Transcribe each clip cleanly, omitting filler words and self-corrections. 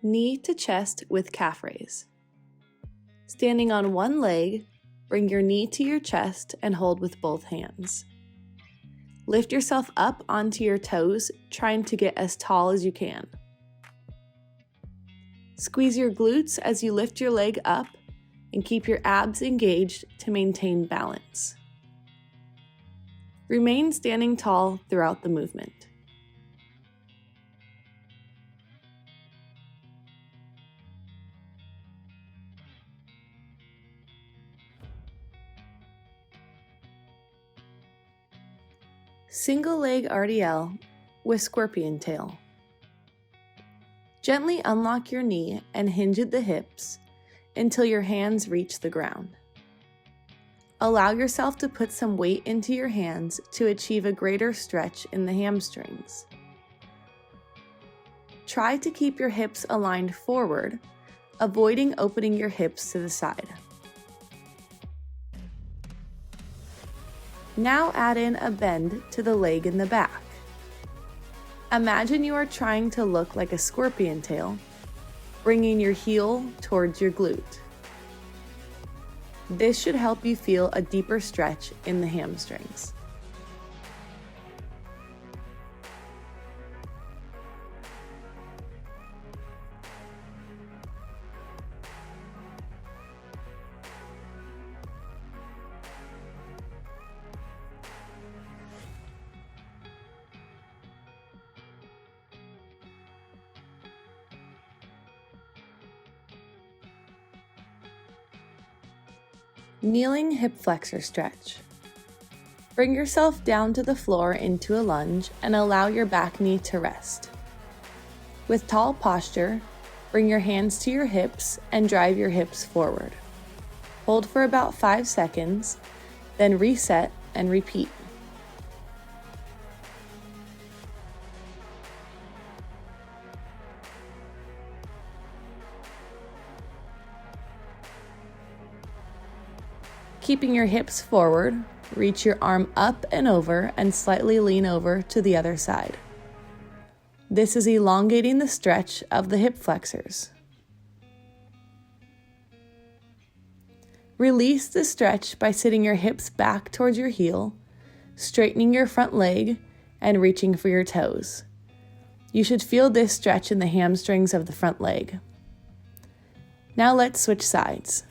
Knee to chest with calf raise. Standing on one leg, bring your knee to your chest and hold with both hands. Lift yourself up onto your toes, trying to get as tall as you can. Squeeze your glutes as you lift your leg up and keep your abs engaged to maintain balance. Remain standing tall throughout the movement. Single leg RDL with scorpion tail. Gently unlock your knee and hinge at the hips until your hands reach the ground. Allow yourself to put some weight into your hands to achieve a greater stretch in the hamstrings. Try to keep your hips aligned forward, avoiding opening your hips to the side. Now add in a bend to the leg in the back. Imagine you are trying to look like a scorpion tail, bringing your heel towards your glute. This should help you feel a deeper stretch in the hamstrings. Kneeling hip flexor stretch. Bring yourself down to the floor into a lunge and allow your back knee to rest. With tall posture, bring your hands to your hips and drive your hips forward. Hold for about 5 seconds, then reset and repeat. Keeping your hips forward, reach your arm up and over and slightly lean over to the other side. This is elongating the stretch of the hip flexors. Release the stretch by sitting your hips back towards your heel, straightening your front leg, and reaching for your toes. You should feel this stretch in the hamstrings of the front leg. Now let's switch sides.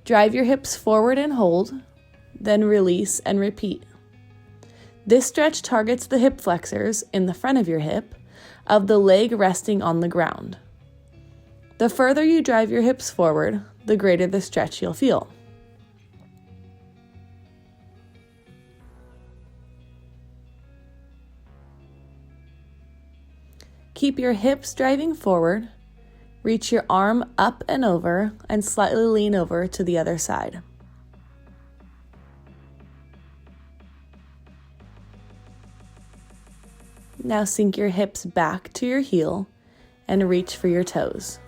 Drive your hips forward and hold, then release and repeat. This stretch targets the hip flexors in the front of your hip, of the leg resting on the ground. The further you drive your hips forward, the greater the stretch you'll feel. Keep your hips driving forward. Reach your arm up and over and slightly lean over to the other side. Now sink your hips back to your heel and reach for your toes.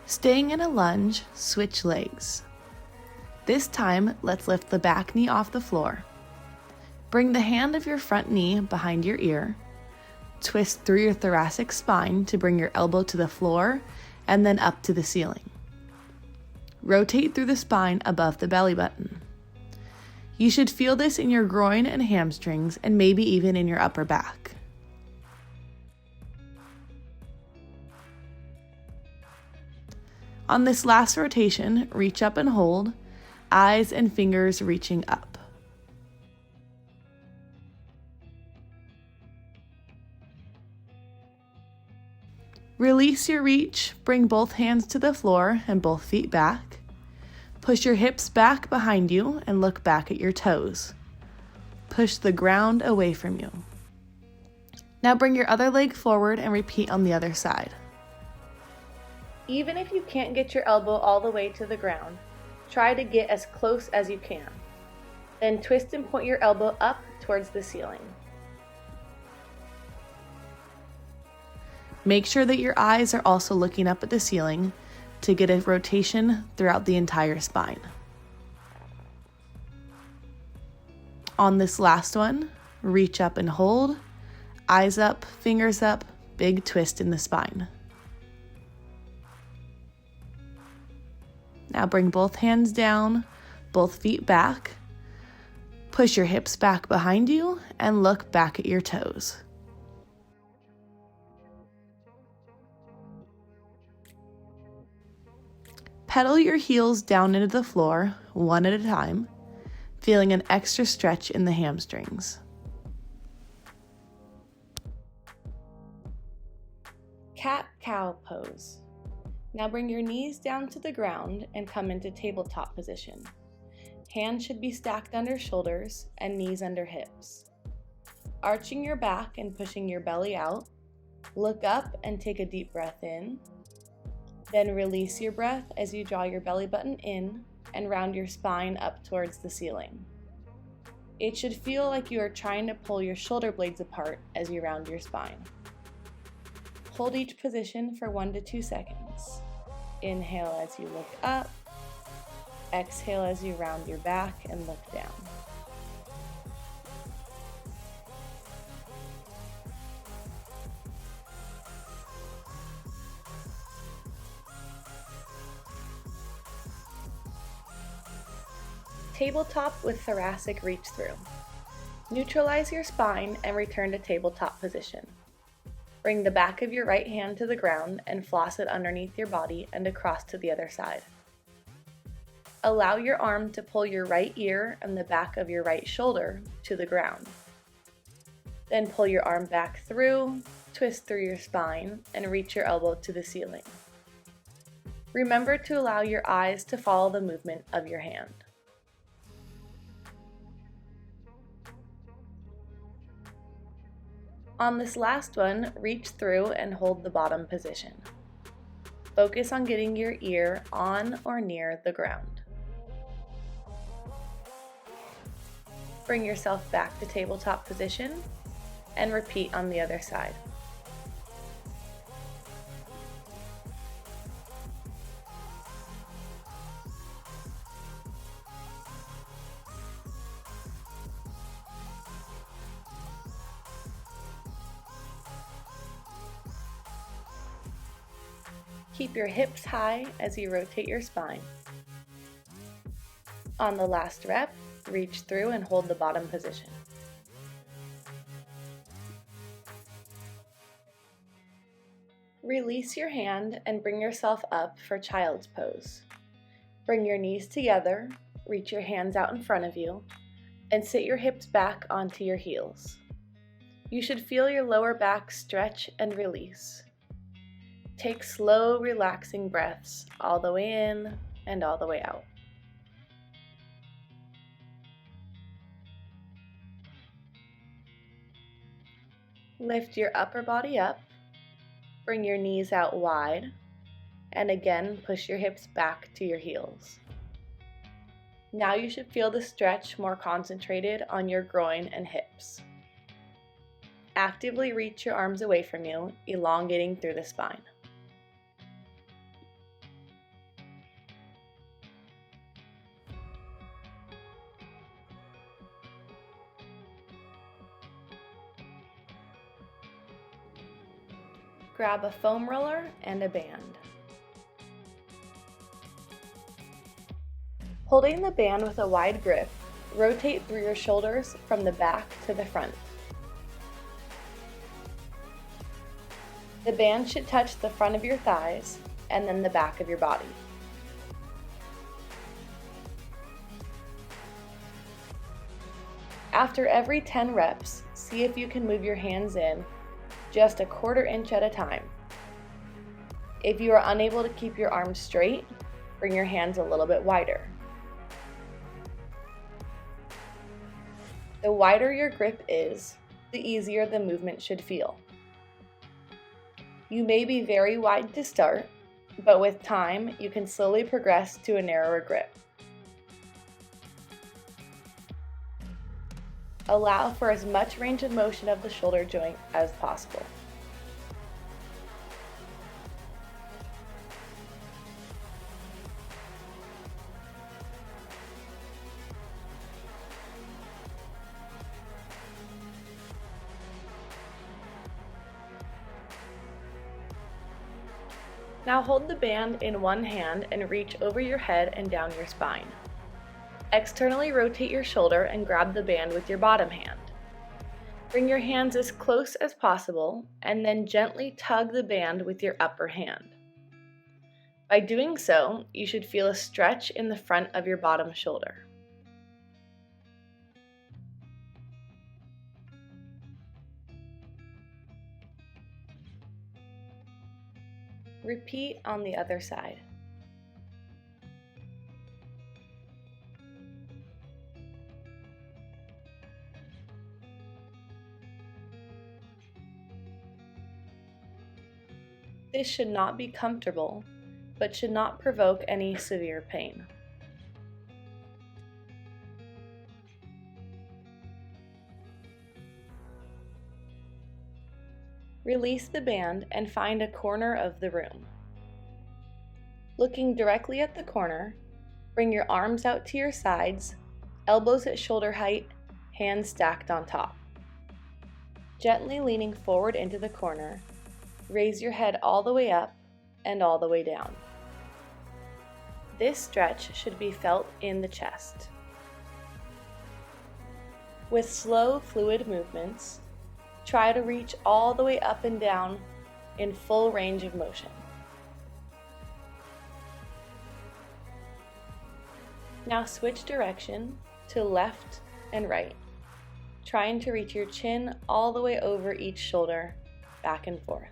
Staying in a lunge, switch legs. This time, let's lift the back knee off the floor. Bring the hand of your front knee behind your ear. Twist through your thoracic spine to bring your elbow to the floor and then up to the ceiling. Rotate through the spine above the belly button. You should feel this in your groin and hamstrings and maybe even in your upper back. On this last rotation, reach up and hold, eyes and fingers reaching up. Release your reach, bring both hands to the floor and both feet back. Push your hips back behind you and look back at your toes. Push the ground away from you. Now bring your other leg forward and repeat on the other side. Even if you can't get your elbow all the way to the ground, try to get as close as you can. Then twist and point your elbow up towards the ceiling. Make sure that your eyes are also looking up at the ceiling to get a rotation throughout the entire spine. On this last one, reach up and hold, eyes up, fingers up, big twist in the spine. Now bring both hands down, both feet back. Push your hips back behind you and look back at your toes. Pedal your heels down into the floor, one at a time, feeling an extra stretch in the hamstrings. Cat-cow pose. Now bring your knees down to the ground and come into tabletop position. Hands should be stacked under shoulders and knees under hips. Arching your back and pushing your belly out, look up and take a deep breath in. Then release your breath as you draw your belly button in and round your spine up towards the ceiling. It should feel like you are trying to pull your shoulder blades apart as you round your spine. Hold each position for 1 to 2 seconds. Inhale as you look up. Exhale as you round your back and look down. Tabletop with thoracic reach through. Neutralize your spine and return to tabletop position. Bring the back of your right hand to the ground and floss it underneath your body and across to the other side. Allow your arm to pull your right ear and the back of your right shoulder to the ground. Then pull your arm back through, twist through your spine, and reach your elbow to the ceiling. Remember to allow your eyes to follow the movement of your hand. On this last one, reach through and hold the bottom position. Focus on getting your ear on or near the ground. Bring yourself back to tabletop position and repeat on the other side. Keep your hips high as you rotate your spine. On the last rep, reach through and hold the bottom position. Release your hand and bring yourself up for child's pose. Bring your knees together, reach your hands out in front of you, and sit your hips back onto your heels. You should feel your lower back stretch and release. Take slow, relaxing breaths all the way in and all the way out. Lift your upper body up, bring your knees out wide, and again push your hips back to your heels. Now you should feel the stretch more concentrated on your groin and hips. Actively reach your arms away from you, elongating through the spine. Grab a foam roller and a band. Holding the band with a wide grip, rotate through your shoulders from the back to the front. The band should touch the front of your thighs and then the back of your body. After every 10 reps, see if you can move your hands in just a 1/4 inch at a time. If you are unable to keep your arms straight, bring your hands a little bit wider. The wider your grip is, the easier the movement should feel. You may be very wide to start, but with time, you can slowly progress to a narrower grip. Allow for as much range of motion of the shoulder joint as possible. Now hold the band in one hand and reach over your head and down your spine. Externally rotate your shoulder and grab the band with your bottom hand. Bring your hands as close as possible and then gently tug the band with your upper hand. By doing so, you should feel a stretch in the front of your bottom shoulder. Repeat on the other side. This should not be comfortable, but should not provoke any severe pain. Release the band and find a corner of the room. Looking directly at the corner, bring your arms out to your sides, elbows at shoulder height, hands stacked on top. Gently leaning forward into the corner, raise your head all the way up and all the way down. This stretch should be felt in the chest. With slow, fluid movements, try to reach all the way up and down in full range of motion. Now switch direction to left and right, trying to reach your chin all the way over each shoulder, back and forth.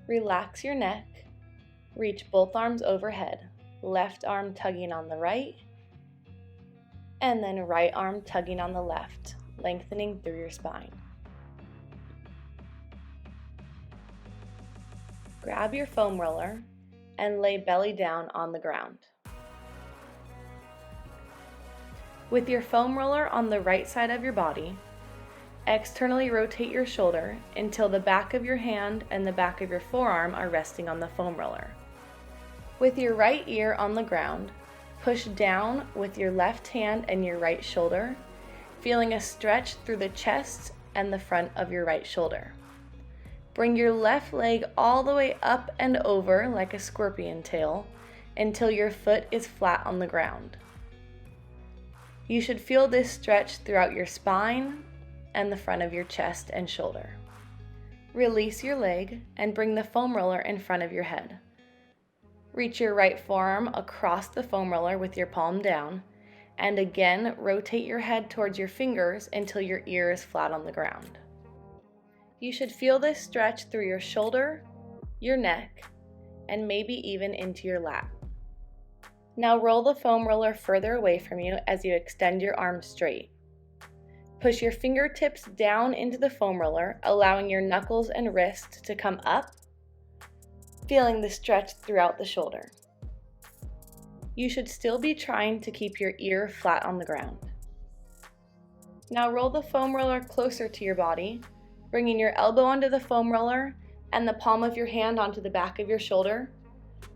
Relax your neck, reach both arms overhead, left arm tugging on the right, and then right arm tugging on the left, lengthening through your spine. Grab your foam roller and lay belly down on the ground. With your foam roller on the right side of your body, externally rotate your shoulder until the back of your hand and the back of your forearm are resting on the foam roller. With your right ear on the ground, push down with your left hand and your right shoulder, feeling a stretch through the chest and the front of your right shoulder. Bring your left leg all the way up and over like a scorpion tail until your foot is flat on the ground. You should feel this stretch throughout your spine and the front of your chest and shoulder. Release your leg and bring the foam roller in front of your head. Reach your right forearm across the foam roller with your palm down, and again rotate your head towards your fingers until your ear is flat on the ground. You should feel this stretch through your shoulder, your neck, and maybe even into your lap. Now roll the foam roller further away from you as you extend your arms straight. Push your fingertips down into the foam roller, allowing your knuckles and wrist to come up, feeling the stretch throughout the shoulder. You should still be trying to keep your ear flat on the ground. Now roll the foam roller closer to your body, bringing your elbow onto the foam roller and the palm of your hand onto the back of your shoulder.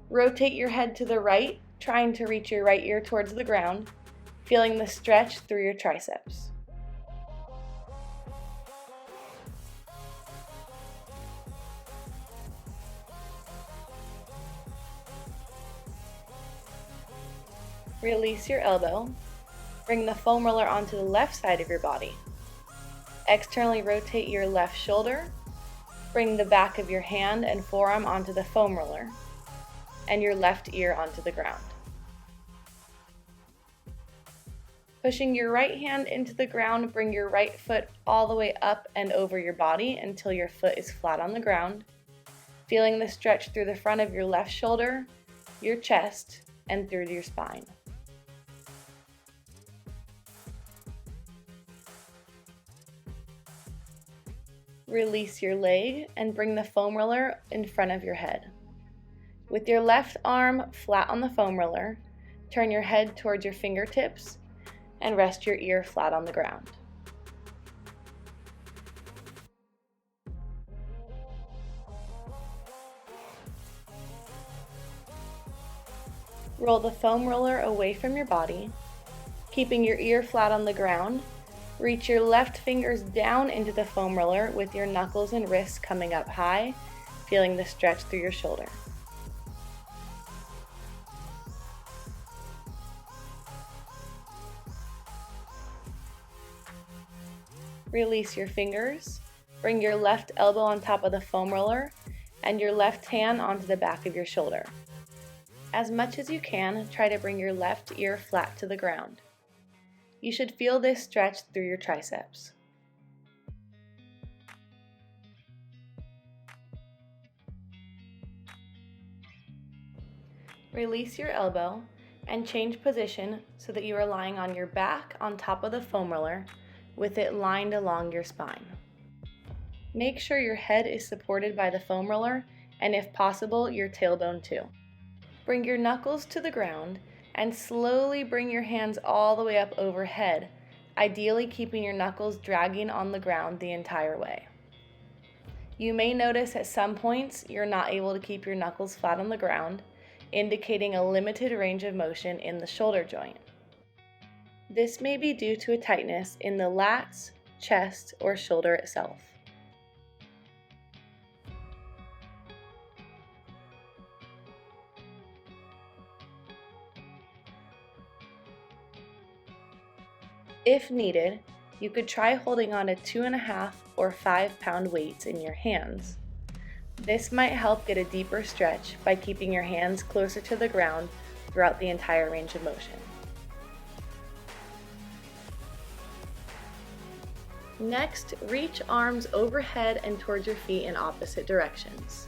Rotate your head to the right, trying to reach your right ear towards the ground, feeling the stretch through your triceps. Release your elbow. Bring the foam roller onto the left side of your body. Externally rotate your left shoulder. Bring the back of your hand and forearm onto the foam roller, and your left ear onto the ground. Pushing your right hand into the ground, bring your right foot all the way up and over your body until your foot is flat on the ground, feeling the stretch through the front of your left shoulder, your chest, and through your spine. Release your leg and bring the foam roller in front of your head. With your left arm flat on the foam roller, turn your head towards your fingertips and rest your ear flat on the ground. Roll the foam roller away from your body, keeping your ear flat on the ground. Reach your left fingers down into the foam roller with your knuckles and wrists coming up high, feeling the stretch through your shoulder. Release your fingers. Bring your left elbow on top of the foam roller and your left hand onto the back of your shoulder. As much as you can, try to bring your left ear flat to the ground. You should feel this stretch through your triceps. Release your elbow and change position so that you are lying on your back on top of the foam roller with it lined along your spine. Make sure your head is supported by the foam roller and, if possible, your tailbone too. Bring your knuckles to the ground and slowly bring your hands all the way up overhead, ideally keeping your knuckles dragging on the ground the entire way. You may notice at some points you're not able to keep your knuckles flat on the ground, indicating a limited range of motion in the shoulder joint. This may be due to a tightness in the lats, chest, or shoulder itself. If needed, you could try holding on to 2.5 or 5 pound weights in your hands. This might help get a deeper stretch by keeping your hands closer to the ground throughout the entire range of motion. Next, reach arms overhead and towards your feet in opposite directions.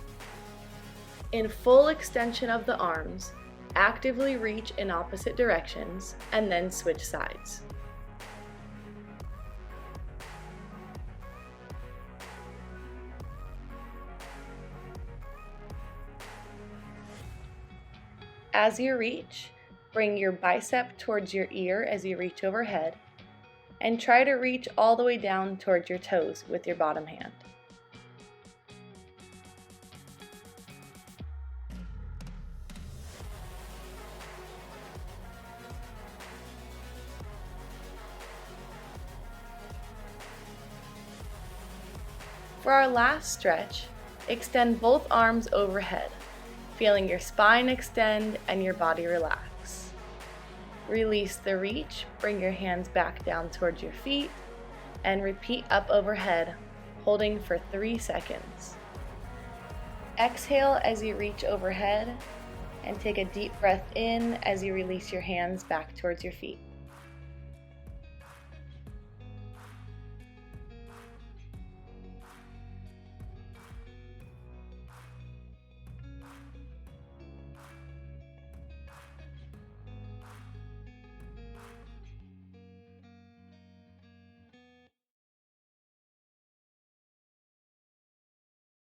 In full extension of the arms, actively reach in opposite directions and then switch sides. As you reach, bring your bicep towards your ear as you reach overhead, and try to reach all the way down towards your toes with your bottom hand. For our last stretch, extend both arms overhead, feeling your spine extend and your body relax. Release the reach, bring your hands back down towards your feet, and repeat up overhead, holding for 3 seconds. Exhale as you reach overhead, and take a deep breath in as you release your hands back towards your feet.